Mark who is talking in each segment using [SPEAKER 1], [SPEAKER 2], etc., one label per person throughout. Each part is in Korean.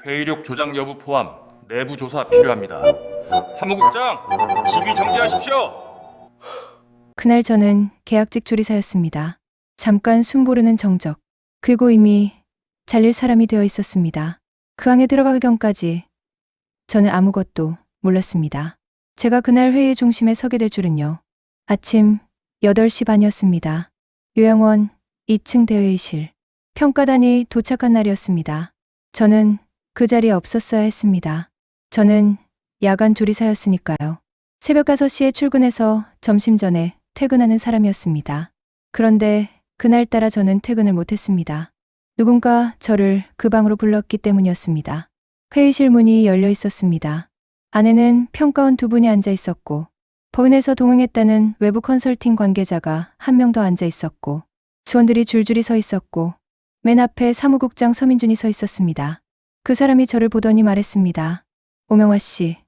[SPEAKER 1] 회의록 조작 여부 포함 내부 조사 필요합니다. 사무국장, 직위 정지하십시오.
[SPEAKER 2] 그날 저는 계약직 조리사였습니다. 잠깐 숨고르는 정적, 그리고 이미 잘릴 사람이 되어 있었습니다. 그 안에 들어가기 전까지 저는 아무것도 몰랐습니다. 제가 그날 회의 중심에 서게 될 줄은요. 아침 8시 반이었습니다. 요양원 2층 대회의실. 평가단이 도착한 날이었습니다. 저는 그 자리에 없었어야 했습니다. 저는 야간 조리사였으니까요. 새벽 5시에 출근해서 점심 전에 퇴근하는 사람이었습니다. 그런데 그날따라 저는 퇴근을 못했습니다. 누군가 저를 그 방으로 불렀기 때문이었습니다. 회의실 문이 열려 있었습니다. 안에는 평가원 2분이 앉아 있었고, 법인에서 동행했다는 외부 컨설팅 관계자가 한 명 더 앉아 있었고, 직원들이 줄줄이 서 있었고, 맨 앞에 사무국장 서민준이 서 있었습니다. 그 사람이 저를 보더니 말했습니다. 오명화 씨,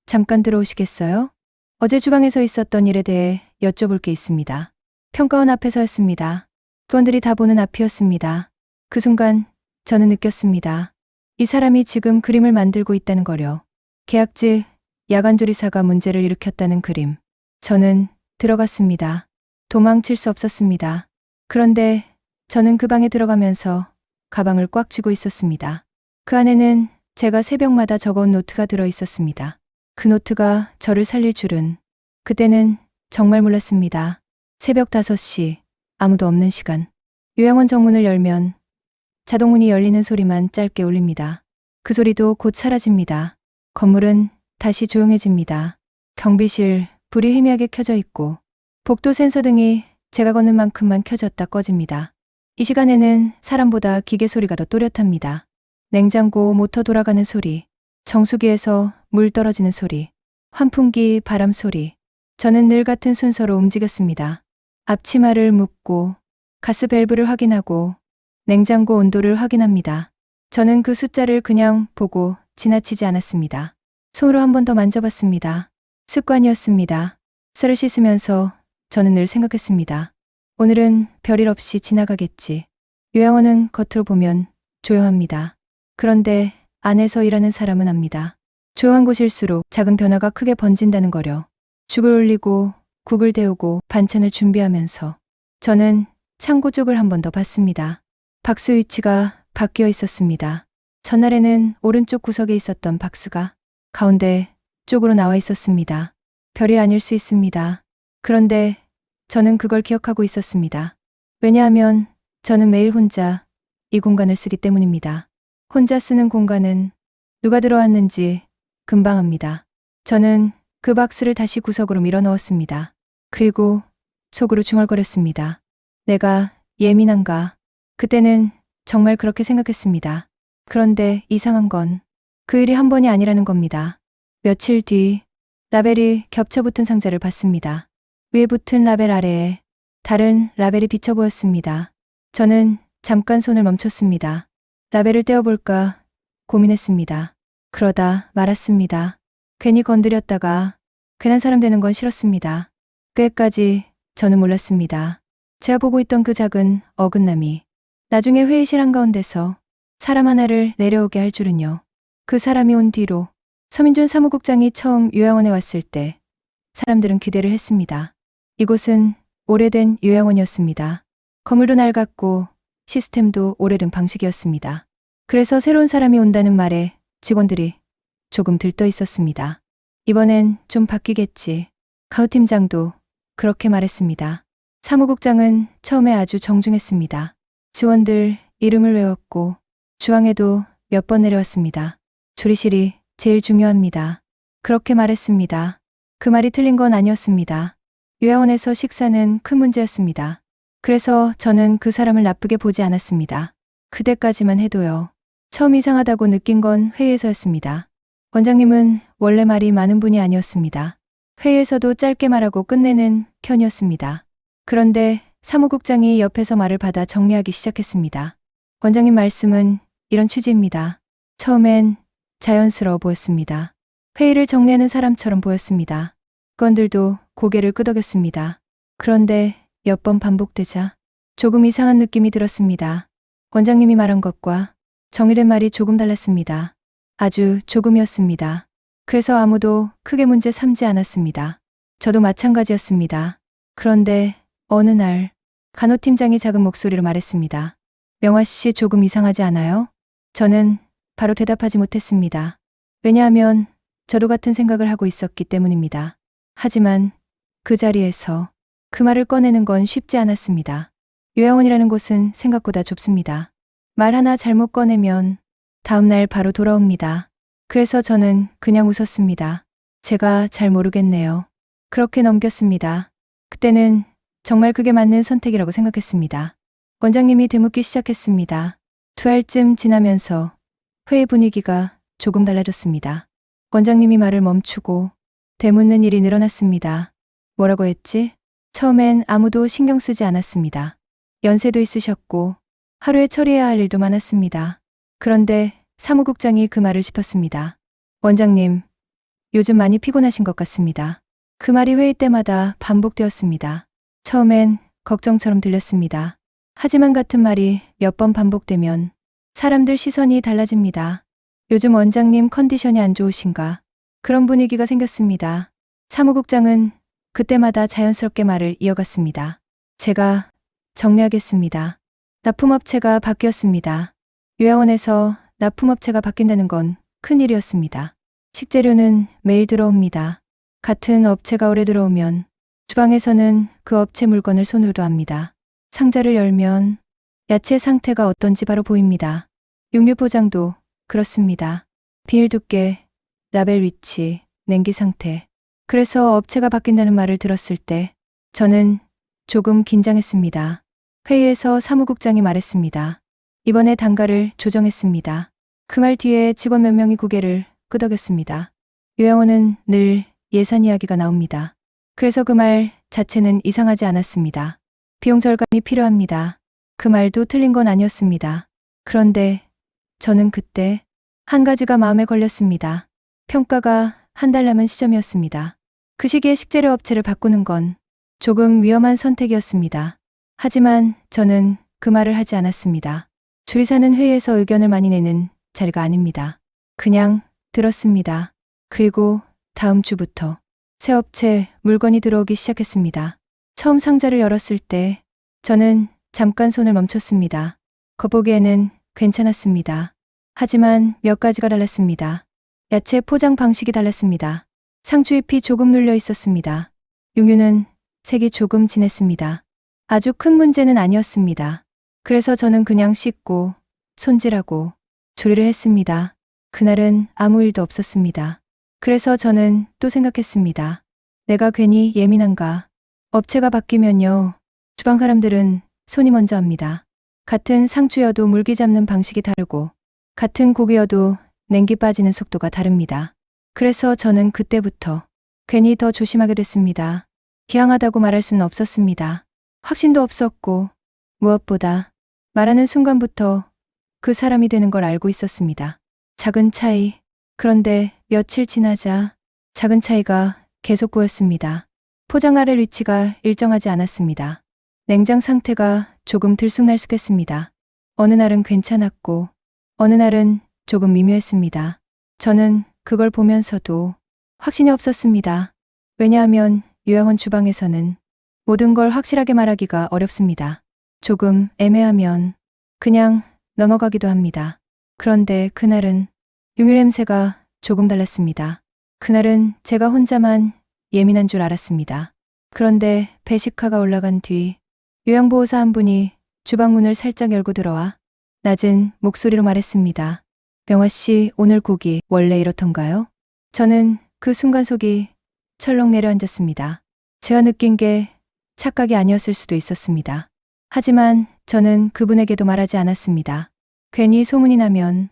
[SPEAKER 2] 잠깐 들어오시겠어요? 어제 주방에서 있었던 일에 대해 여쭤볼 게 있습니다. 평가원 앞에서였습니다. 직원들이 다 보는 앞이었습니다. 그 순간 저는 느꼈습니다. 이 사람이 지금 그림을 만들고 있다는 거려. 계약직 야간조리사가 문제를 일으켰다는 그림. 저는 들어갔습니다. 도망칠 수 없었습니다. 그런데 저는 그 방에 들어가면서 가방을 꽉 쥐고 있었습니다. 그 안에는 제가 새벽마다 적어온 노트가 들어 있었습니다. 그 노트가 저를 살릴 줄은 그때는 정말 몰랐습니다. 새벽 5시, 아무도 없는 시간. 요양원 정문을 열면 자동문이 열리는 소리만 짧게 울립니다. 그 소리도 곧 사라집니다. 건물은 다시 조용해집니다. 경비실 불이 희미하게 켜져 있고 복도 센서 등이 제가 걷는 만큼만 켜졌다 꺼집니다. 이 시간에는 사람보다 기계 소리가 더 또렷합니다. 냉장고 모터 돌아가는 소리, 정수기에서 물 떨어지는 소리, 환풍기 바람 소리. 저는 늘 같은 순서로 움직였습니다. 앞치마를 묶고 가스 밸브를 확인하고 냉장고 온도를 확인합니다. 저는 그 숫자를 그냥 보고 지나치지 않았습니다. 손으로 한 번 더 만져봤습니다. 습관이었습니다. 쌀을 씻으면서 저는 늘 생각했습니다. 오늘은 별일 없이 지나가겠지. 요양원은 겉으로 보면 조용합니다. 그런데 안에서 일하는 사람은 압니다. 조용한 곳일수록 작은 변화가 크게 번진다는 거려. 죽을 올리고 국을 데우고 반찬을 준비하면서 저는 창고 쪽을 한 번 더 봤습니다. 박스 위치가 바뀌어 있었습니다. 전날에는 오른쪽 구석에 있었던 박스가 가운데 쪽으로 나와 있었습니다. 별이 아닐 수 있습니다. 그런데 저는 그걸 기억하고 있었습니다. 왜냐하면 저는 매일 혼자 이 공간을 쓰기 때문입니다. 혼자 쓰는 공간은 누가 들어왔는지 금방 압니다. 저는 그 박스를 다시 구석으로 밀어 넣었습니다. 그리고 속으로 중얼거렸습니다. 내가 예민한가? 그때는 정말 그렇게 생각했습니다. 그런데 이상한 건 그 일이 한 번이 아니라는 겁니다. 며칠 뒤 라벨이 겹쳐붙은 상자를 봤습니다. 위에 붙은 라벨 아래에 다른 라벨이 비쳐 보였습니다. 저는 잠깐 손을 멈췄습니다. 라벨을 떼어볼까 고민했습니다. 그러다 말았습니다. 괜히 건드렸다가 괜한 사람 되는 건 싫었습니다. 그때까지 저는 몰랐습니다. 제가 보고 있던 그 작은 어긋남이 나중에 회의실 한가운데서 사람 하나를 내려오게 할 줄은요. 그 사람이 온 뒤로 서민준 사무국장이 처음 요양원에 왔을 때 사람들은 기대를 했습니다. 이곳은 오래된 요양원이었습니다. 건물도 낡았고 시스템도 오래된 방식이었습니다. 그래서 새로운 사람이 온다는 말에 직원들이 조금 들떠 있었습니다. 이번엔 좀 바뀌겠지. 가우 팀장도 그렇게 말했습니다. 사무국장은 처음에 아주 정중했습니다. 직원들 이름을 외웠고 주방에도 몇 번 내려왔습니다. 조리실이 제일 중요합니다. 그렇게 말했습니다. 그 말이 틀린 건 아니었습니다. 요양원에서 식사는 큰 문제였습니다. 그래서 저는 그 사람을 나쁘게 보지 않았습니다. 그때까지만 해도요. 처음 이상하다고 느낀 건 회의에서였습니다. 원장님은 원래 말이 많은 분이 아니었습니다. 회의에서도 짧게 말하고 끝내는 편이었습니다. 그런데 사무국장이 옆에서 말을 받아 정리하기 시작했습니다. 원장님 말씀은 이런 취지입니다. 처음엔 자연스러워 보였습니다. 회의를 정리하는 사람처럼 보였습니다. 건들도 고개를 끄덕였습니다. 그런데 몇 번 반복되자 조금 이상한 느낌이 들었습니다. 원장님이 말한 것과 정리된 말이 조금 달랐습니다. 아주 조금이었습니다. 그래서 아무도 크게 문제 삼지 않았습니다. 저도 마찬가지였습니다. 그런데 어느 날 간호팀장이 작은 목소리로 말했습니다. 명화 씨 조금 이상하지 않아요? 저는 바로 대답하지 못했습니다. 왜냐하면 저도 같은 생각을 하고 있었기 때문입니다. 하지만 그 자리에서 그 말을 꺼내는 건 쉽지 않았습니다. 요양원이라는 곳은 생각보다 좁습니다. 말 하나 잘못 꺼내면 다음날 바로 돌아옵니다. 그래서 저는 그냥 웃었습니다. 제가 잘 모르겠네요. 그렇게 넘겼습니다. 그때는 정말 그게 맞는 선택이라고 생각했습니다. 원장님이 되묻기 시작했습니다. 2알쯤 지나면서 회의 분위기가 조금 달라졌습니다. 원장님이 말을 멈추고 되묻는 일이 늘어났습니다. 뭐라고 했지? 처음엔 아무도 신경 쓰지 않았습니다. 연세도 있으셨고 하루에 처리해야 할 일도 많았습니다. 그런데 사무국장이 그 말을 짚었습니다. 원장님, 요즘 많이 피곤하신 것 같습니다. 그 말이 회의 때마다 반복되었습니다. 처음엔 걱정처럼 들렸습니다. 하지만 같은 말이 몇 번 반복되면 사람들 시선이 달라집니다. 요즘 원장님 컨디션이 안 좋으신가? 그런 분위기가 생겼습니다. 사무국장은 그때마다 자연스럽게 말을 이어갔습니다. 제가 정리하겠습니다. 납품업체가 바뀌었습니다. 요양원에서 납품업체가 바뀐다는 건 큰일이었습니다. 식재료는 매일 들어옵니다. 같은 업체가 오래 들어오면 주방에서는 그 업체 물건을 손으로도 합니다. 상자를 열면 야채 상태가 어떤지 바로 보입니다. 육류 포장도 그렇습니다. 비닐 두께, 라벨 위치, 냉기 상태. 그래서 업체가 바뀐다는 말을 들었을 때 저는 조금 긴장했습니다. 회의에서 사무국장이 말했습니다. 이번에 단가를 조정했습니다. 그 말 뒤에 직원 몇 명이 고개를 끄덕였습니다. 요양원은 늘 예산 이야기가 나옵니다. 그래서 그 말 자체는 이상하지 않았습니다. 비용 절감이 필요합니다. 그 말도 틀린 건 아니었습니다. 그런데 저는 그때 한 가지가 마음에 걸렸습니다. 평가가 한 달 남은 시점이었습니다. 그 시기에 식재료 업체를 바꾸는 건 조금 위험한 선택이었습니다. 하지만 저는 그 말을 하지 않았습니다. 조리사는 회의에서 의견을 많이 내는 자리가 아닙니다. 그냥 들었습니다. 그리고 다음 주부터 새 업체 물건이 들어오기 시작했습니다. 처음 상자를 열었을 때 저는 잠깐 손을 멈췄습니다. 겉보기에는 괜찮았습니다. 하지만 몇 가지가 달랐습니다. 야채 포장 방식이 달랐습니다. 상추 잎이 조금 눌려 있었습니다. 육류는 색이 조금 진했습니다. 아주 큰 문제는 아니었습니다. 그래서 저는 그냥 씻고 손질하고 조리를 했습니다. 그날은 아무 일도 없었습니다. 그래서 저는 또 생각했습니다. 내가 괜히 예민한가? 업체가 바뀌면요. 주방 사람들은 손이 먼저 합니다. 같은 상추여도 물기 잡는 방식이 다르고 같은 고기여도 냉기 빠지는 속도가 다릅니다. 그래서 저는 그때부터 괜히 더 조심하게 됐습니다. 기왕하다고 말할 수는 없었습니다. 확신도 없었고 무엇보다 말하는 순간부터 그 사람이 되는 걸 알고 있었습니다. 작은 차이. 그런데 며칠 지나자 작은 차이가 계속 보였습니다. 포장 아래 위치가 일정하지 않았습니다. 냉장 상태가 조금 들쑥날쑥했습니다. 어느 날은 괜찮았고 어느 날은 조금 미묘했습니다. 저는 그걸 보면서도 확신이 없었습니다. 왜냐하면 요양원 주방에서는 모든 걸 확실하게 말하기가 어렵습니다. 조금 애매하면 그냥 넘어가기도 합니다. 그런데 그날은 육류 냄새가 조금 달랐습니다. 그날은 제가 혼자만 예민한 줄 알았습니다. 그런데 배식화가 올라간 뒤 요양보호사 한 분이 주방 문을 살짝 열고 들어와 낮은 목소리로 말했습니다. 명화 씨, 오늘 고기 원래 이렇던가요? 저는 그 순간 속이 철렁 내려앉았습니다. 제가 느낀 게 착각이 아니었을 수도 있었습니다. 하지만 저는 그분에게도 말하지 않았습니다. 괜히 소문이 나면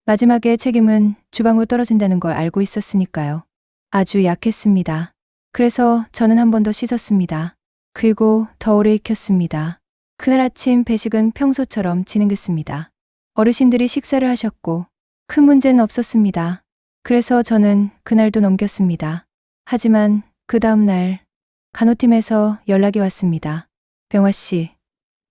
[SPEAKER 2] 마지막에 책임은 주방으로 떨어진다는 걸 알고 있었으니까요. 아주 약했습니다. 그래서 저는 한 번 더 씻었습니다. 그리고 더 오래 익혔습니다. 그날 아침 배식은 평소처럼 진행됐습니다. 어르신들이 식사를 하셨고 큰 문제는 없었습니다. 그래서 저는 그날도 넘겼습니다. 하지만 그 다음 날 간호팀에서 연락이 왔습니다. 병화 씨,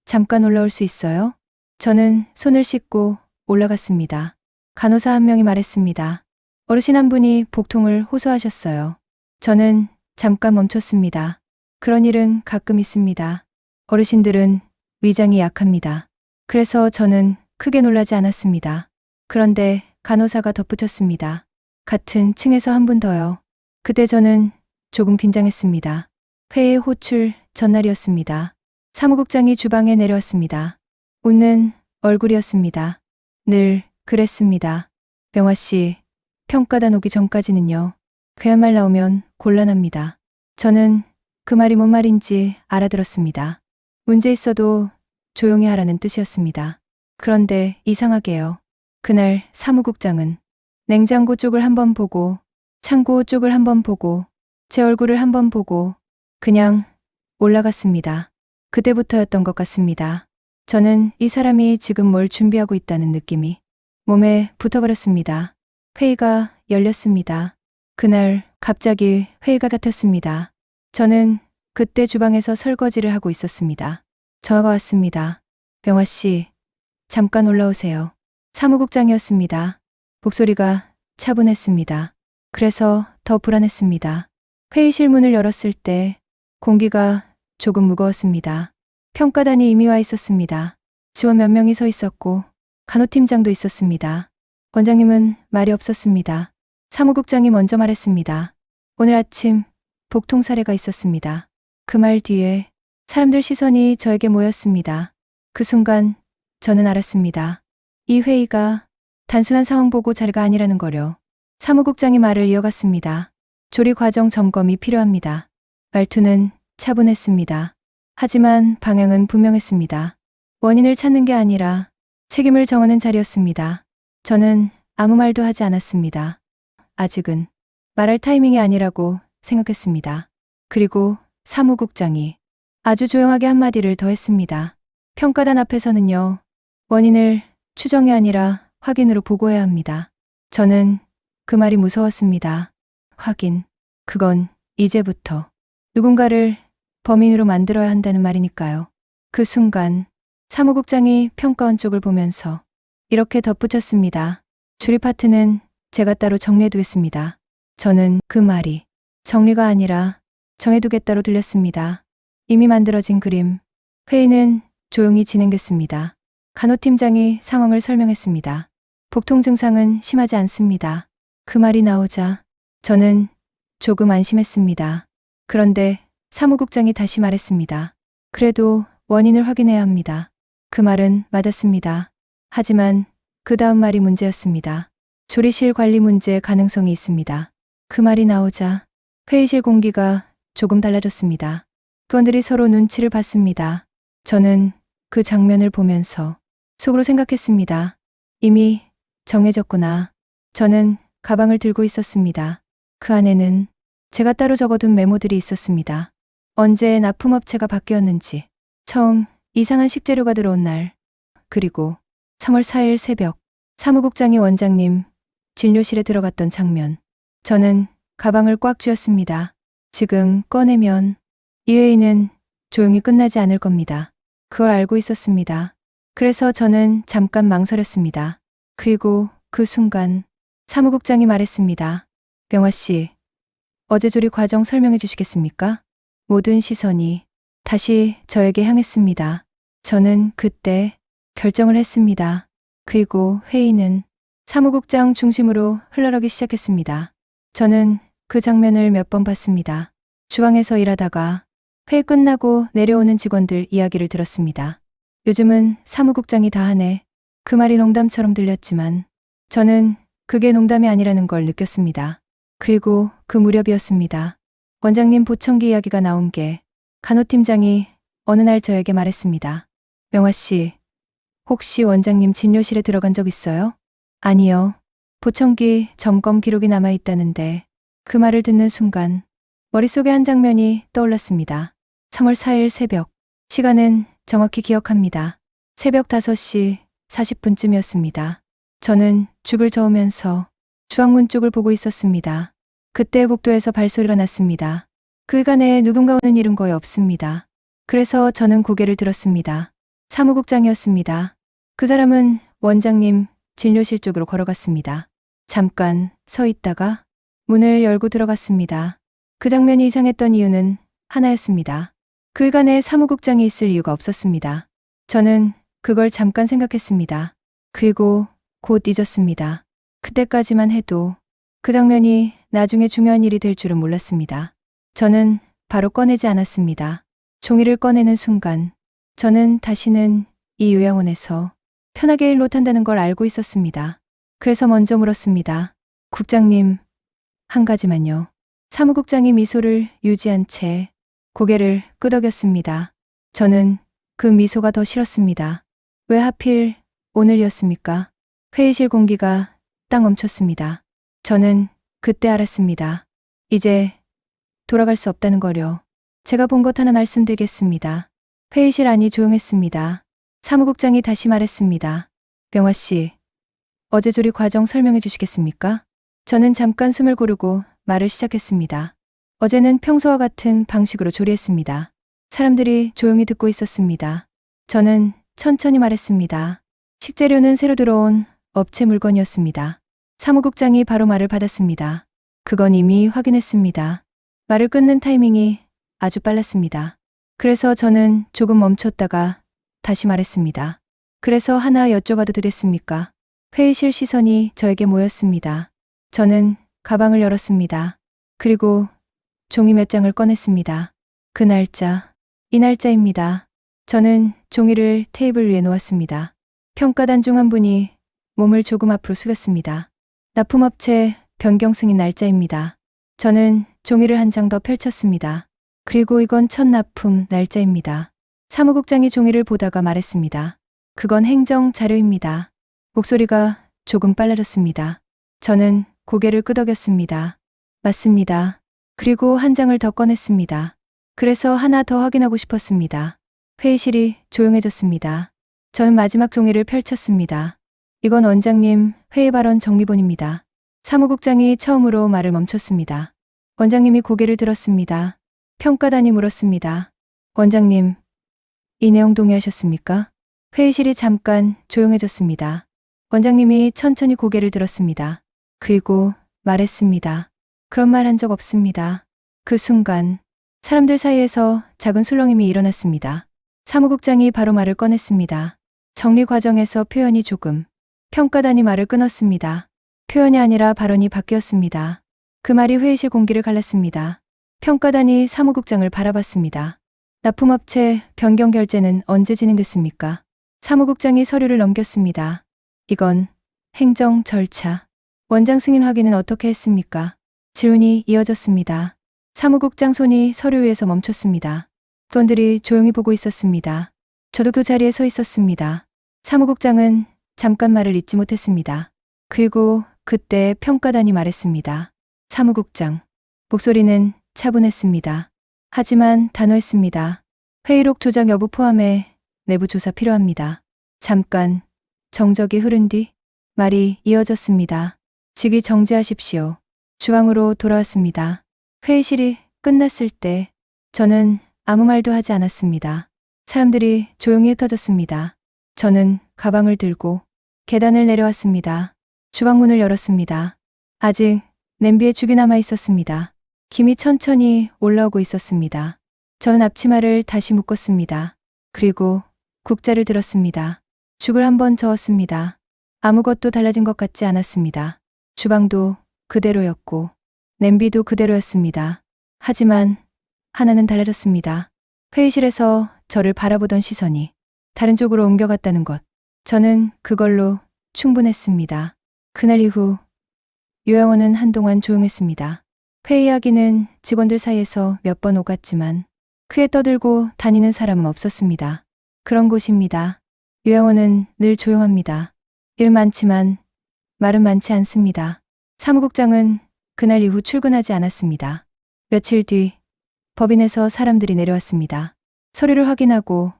[SPEAKER 2] 잠깐 올라올 수 있어요? 저는 손을 씻고 올라갔습니다. 간호사 한 명이 말했습니다. 어르신 한 분이 복통을 호소하셨어요. 저는 잠깐 멈췄습니다. 그런 일은 가끔 있습니다. 어르신들은 위장이 약합니다. 그래서 저는 크게 놀라지 않았습니다. 그런데 간호사가 덧붙였습니다. 같은 층에서 한 분 더요. 그때 저는 조금 긴장했습니다. 회의 호출 전날이었습니다. 사무국장이 주방에 내려왔습니다. 웃는 얼굴이었습니다. 늘 그랬습니다. 명화 씨, 평가단 오기 전까지는요. 그야말 나오면 곤란합니다. 저는 그 말이 뭔 말인지 알아들었습니다. 문제 있어도 조용히 하라는 뜻이었습니다. 그런데 이상하게요. 그날 사무국장은 냉장고 쪽을 한번 보고 창고 쪽을 한번 보고 제 얼굴을 한번 보고 그냥 올라갔습니다. 그때부터였던 것 같습니다. 저는 이 사람이 지금 뭘 준비하고 있다는 느낌이 몸에 붙어버렸습니다. 회의가 열렸습니다. 그날 갑자기 회의가 같았습니다. 저는 그때 주방에서 설거지를 하고 있었습니다. 전화가 왔습니다. 명화 씨, 잠깐 올라오세요. 사무국장이었습니다. 목소리가 차분했습니다. 그래서 더 불안했습니다. 회의실 문을 열었을 때 공기가 조금 무거웠습니다. 평가단이 이미 와 있었습니다. 직원 몇 명이 서 있었고 간호팀장도 있었습니다. 원장님은 말이 없었습니다. 사무국장이 먼저 말했습니다. 오늘 아침 복통 사례가 있었습니다. 그 말 뒤에 사람들 시선이 저에게 모였습니다. 그 순간 저는 알았습니다. 이 회의가 단순한 상황 보고 자리가 아니라는 거요. 사무국장이 말을 이어갔습니다. 조리 과정 점검이 필요합니다. 말투는 차분했습니다. 하지만 방향은 분명했습니다. 원인을 찾는 게 아니라 책임을 정하는 자리였습니다. 저는 아무 말도 하지 않았습니다. 아직은 말할 타이밍이 아니라고 생각했습니다. 그리고 사무국장이 아주 조용하게 한마디를 더 했습니다. 평가단 앞에서는요, 원인을 추정이 아니라 확인으로 보고해야 합니다. 저는 그 말이 무서웠습니다. 확인. 그건 이제부터 누군가를 범인으로 만들어야 한다는 말이니까요. 그 순간 사무국장이 평가원 쪽을 보면서 이렇게 덧붙였습니다. 조리 파트는 제가 따로 정리해두겠습니다. 저는 그 말이 정리가 아니라 정해두겠다로 들렸습니다. 이미 만들어진 그림. 회의는 조용히 진행됐습니다. 간호팀장이 상황을 설명했습니다. 복통 증상은 심하지 않습니다. 그 말이 나오자 저는 조금 안심했습니다. 그런데 사무국장이 다시 말했습니다. 그래도 원인을 확인해야 합니다. 그 말은 맞았습니다. 하지만 그 다음 말이 문제였습니다. 조리실 관리 문제 가능성이 있습니다. 그 말이 나오자 회의실 공기가 조금 달라졌습니다. 직원들이 서로 눈치를 봤습니다. 저는 그 장면을 보면서 속으로 생각했습니다. 이미 정해졌구나. 저는 가방을 들고 있었습니다. 그 안에는 제가 따로 적어둔 메모들이 있었습니다. 언제 납품업체가 바뀌었는지, 처음 이상한 식재료가 들어온 날, 그리고 3월 4일 새벽 사무국장이 원장님 진료실에 들어갔던 장면. 저는 가방을 꽉 쥐었습니다. 지금 꺼내면 이 회의는 조용히 끝나지 않을 겁니다. 그걸 알고 있었습니다. 그래서 저는 잠깐 망설였습니다. 그리고 그 순간 사무국장이 말했습니다. 명화 씨, 어제 조리 과정 설명해 주시겠습니까? 모든 시선이 다시 저에게 향했습니다. 저는 그때 결정을 했습니다. 그리고 회의는 사무국장 중심으로 흘러가기 시작했습니다. 저는 그 장면을 몇 번 봤습니다. 주방에서 일하다가 회의 끝나고 내려오는 직원들 이야기를 들었습니다. 요즘은 사무국장이 다 하네. 그 말이 농담처럼 들렸지만 저는 그게 농담이 아니라는 걸 느꼈습니다. 그리고 그 무렵이었습니다. 원장님 보청기 이야기가 나온 게 간호팀장이 어느 날 저에게 말했습니다. 명화 씨, 혹시 원장님 진료실에 들어간 적 있어요? 아니요. 보청기 점검 기록이 남아있다는데 그 말을 듣는 순간 머릿속에 한 장면이 떠올랐습니다. 3월 4일 새벽, 시간은 정확히 기억합니다. 새벽 5시 40분쯤이었습니다. 저는 죽을 저으면서 주방문 쪽을 보고 있었습니다. 그때 복도에서 발소리가 났습니다. 그간에 누군가 오는 일은 거의 없습니다. 그래서 저는 고개를 들었습니다. 사무국장이었습니다. 그 사람은 원장님 진료실 쪽으로 걸어갔습니다. 잠깐 서 있다가 문을 열고 들어갔습니다. 그 장면이 이상했던 이유는 하나였습니다. 그간에 사무국장이 있을 이유가 없었습니다. 저는 그걸 잠깐 생각했습니다. 그리고 곧 잊었습니다. 그때까지만 해도 그 장면이 나중에 중요한 일이 될 줄은 몰랐습니다. 저는 바로 꺼내지 않았습니다. 종이를 꺼내는 순간 저는 다시는 이 요양원에서 편하게 일 못한다는 걸 알고 있었습니다. 그래서 먼저 물었습니다. 국장님, 한 가지만요. 사무국장이 미소를 유지한 채 고개를 끄덕였습니다. 저는 그 미소가 더 싫었습니다. 왜 하필 오늘이었습니까? 회의실 공기가 딱 멈췄습니다. 저는 그때 알았습니다. 이제 돌아갈 수 없다는 거요. 제가 본 것 하나 말씀드리겠습니다. 회의실 안이 조용했습니다. 사무국장이 다시 말했습니다. 명화 씨, 어제 조리 과정 설명해 주시겠습니까? 저는 잠깐 숨을 고르고 말을 시작했습니다. 어제는 평소와 같은 방식으로 조리했습니다. 사람들이 조용히 듣고 있었습니다. 저는 천천히 말했습니다. 식재료는 새로 들어온 업체 물건이었습니다. 사무국장이 바로 말을 받았습니다. 그건 이미 확인했습니다. 말을 끊는 타이밍이 아주 빨랐습니다. 그래서 저는 조금 멈췄다가 다시 말했습니다. 그래서 하나 여쭤봐도 되겠습니까? 회의실 시선이 저에게 모였습니다. 저는 가방을 열었습니다. 그리고 종이 몇 장을 꺼냈습니다. 그 날짜, 이 날짜입니다. 저는 종이를 테이블 위에 놓았습니다. 평가단 중 한 분이 몸을 조금 앞으로 숙였습니다. 납품업체 변경 승인 날짜입니다. 저는 종이를 한 장 더 펼쳤습니다. 그리고 이건 첫 납품 날짜입니다. 사무국장이 종이를 보다가 말했습니다. 그건 행정 자료입니다. 목소리가 조금 빨라졌습니다. 저는 고개를 끄덕였습니다. 맞습니다. 그리고 한 장을 더 꺼냈습니다. 그래서 하나 더 확인하고 싶었습니다. 회의실이 조용해졌습니다. 저는 마지막 종이를 펼쳤습니다. 이건 원장님 회의 발언 정리본입니다. 사무국장이 처음으로 말을 멈췄습니다. 원장님이 고개를 들었습니다. 평가단이 물었습니다. 원장님, 이 내용 동의하셨습니까? 회의실이 잠깐 조용해졌습니다. 원장님이 천천히 고개를 들었습니다. 그리고 말했습니다. 그런 말 한 적 없습니다. 그 순간 사람들 사이에서 작은 술렁임이 일어났습니다. 사무국장이 바로 말을 꺼냈습니다. 정리 과정에서 표현이 조금. 평가단이 말을 끊었습니다. 표현이 아니라 발언이 바뀌었습니다. 그 말이 회의실 공기를 갈랐습니다. 평가단이 사무국장을 바라봤습니다. 납품업체 변경 결제는 언제 진행됐습니까? 사무국장이 서류를 넘겼습니다. 이건 행정 절차. 원장 승인 확인은 어떻게 했습니까? 질문이 이어졌습니다. 사무국장 손이 서류 위에서 멈췄습니다. 직원들이 조용히 보고 있었습니다. 저도 그 자리에 서 있었습니다. 사무국장은 잠깐 말을 잇지 못했습니다. 그리고 그때 평가단이 말했습니다. 사무국장. 목소리는 차분했습니다. 하지만 단호했습니다. 회의록 조작 여부 포함해 내부 조사 필요합니다. 잠깐 정적이 흐른 뒤 말이 이어졌습니다. 직위 정지하십시오. 주방으로 돌아왔습니다. 회의실이 끝났을 때 저는 아무 말도 하지 않았습니다. 사람들이 조용히 흩어졌습니다. 저는 가방을 들고 계단을 내려왔습니다. 주방문을 열었습니다. 아직 냄비에 죽이 남아 있었습니다. 김이 천천히 올라오고 있었습니다. 저는 앞치마를 다시 묶었습니다. 그리고 국자를 들었습니다. 죽을 한번 저었습니다. 아무것도 달라진 것 같지 않았습니다. 주방도 그대로였고 냄비도 그대로였습니다. 하지만 하나는 달라졌습니다. 회의실에서 저를 바라보던 시선이 다른 쪽으로 옮겨갔다는 것. 저는 그걸로 충분했습니다. 그날 이후 요양원은 한동안 조용했습니다. 회의 이야기는 직원들 사이에서 몇 번 오갔지만 크게 떠들고 다니는 사람은 없었습니다. 그런 곳입니다. 요양원은 늘 조용합니다. 일 많지만 말은 많지 않습니다. 사무국장은 그날 이후 출근하지 않았습니다. 며칠 뒤 법인에서 사람들이 내려왔습니다. 서류를 확인하고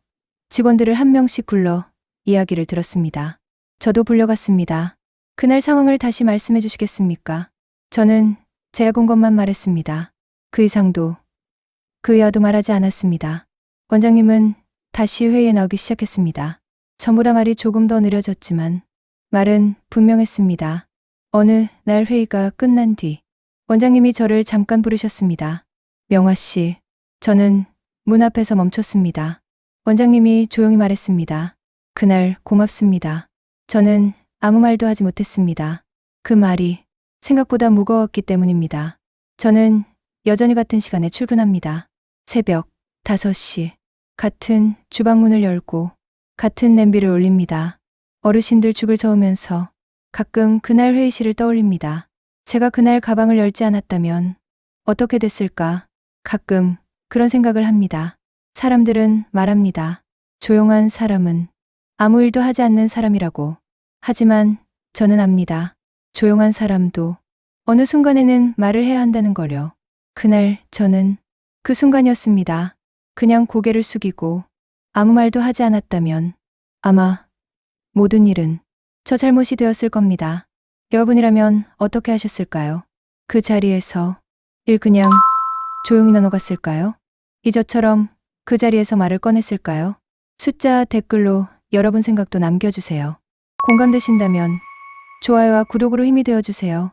[SPEAKER 2] 직원들을 한 명씩 불러 이야기를 들었습니다. 저도 불려갔습니다. 그날 상황을 다시 말씀해 주시겠습니까? 저는 제가 본 것만 말했습니다. 그 이상도 그 이하도 말하지 않았습니다. 원장님은 다시 회의에 나오기 시작했습니다. 전보다 말이 조금 더 느려졌지만 말은 분명했습니다. 어느 날 회의가 끝난 뒤 원장님이 저를 잠깐 부르셨습니다. 명화 씨, 저는 문 앞에서 멈췄습니다. 원장님이 조용히 말했습니다. 그날 고맙습니다. 저는 아무 말도 하지 못했습니다. 그 말이 생각보다 무거웠기 때문입니다. 저는 여전히 같은 시간에 출근합니다. 새벽 5시. 같은 주방문을 열고 같은 냄비를 올립니다. 어르신들 죽을 저으면서 가끔 그날 회의실을 떠올립니다. 제가 그날 가방을 열지 않았다면 어떻게 됐을까? 가끔 그런 생각을 합니다. 사람들은 말합니다. 조용한 사람은 아무 일도 하지 않는 사람이라고. 하지만 저는 압니다. 조용한 사람도 어느 순간에는 말을 해야 한다는 거요. 그날 저는 그 순간이었습니다. 그냥 고개를 숙이고 아무 말도 하지 않았다면 아마 모든 일은 저 잘못이 되었을 겁니다. 여러분이라면 어떻게 하셨을까요? 그 자리에서 일 그냥 조용히 나눠갔을까요? 이저처럼 그 자리에서 말을 꺼냈을까요? 숫자 댓글로 여러분 생각도 남겨주세요. 공감되신다면 좋아요와 구독으로 힘이 되어주세요.